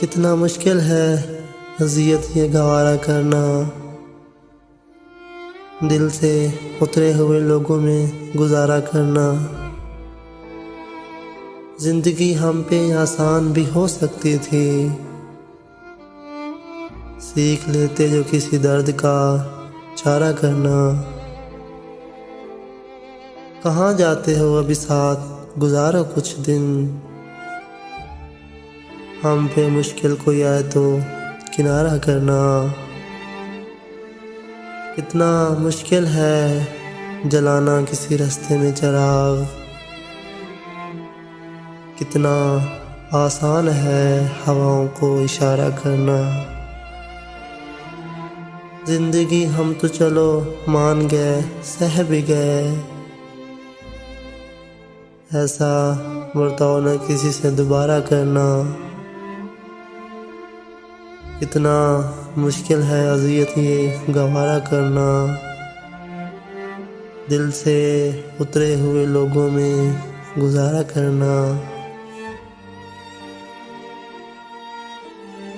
कितना मुश्किल है अज़ियत ये गवारा करना, दिल से उतरे हुए लोगों में गुजारा करना। जिंदगी हम पे आसान भी हो सकती थी, सीख लेते जो किसी दर्द का चारा करना। कहाँ जाते हो अभी साथ गुजारो कुछ दिन, हम पे मुश्किल कोई आए तो किनारा करना। कितना मुश्किल है जलाना किसी रास्ते में चिराग, कितना आसान है हवाओं को इशारा करना। जिंदगी हम तो चलो मान गए सह भी गए, ऐसा बर्ताव न किसी से दोबारा करना। कितना मुश्किल है अज़ियत ये गवारा करना, दिल से उतरे हुए लोगों में गुजारा करना।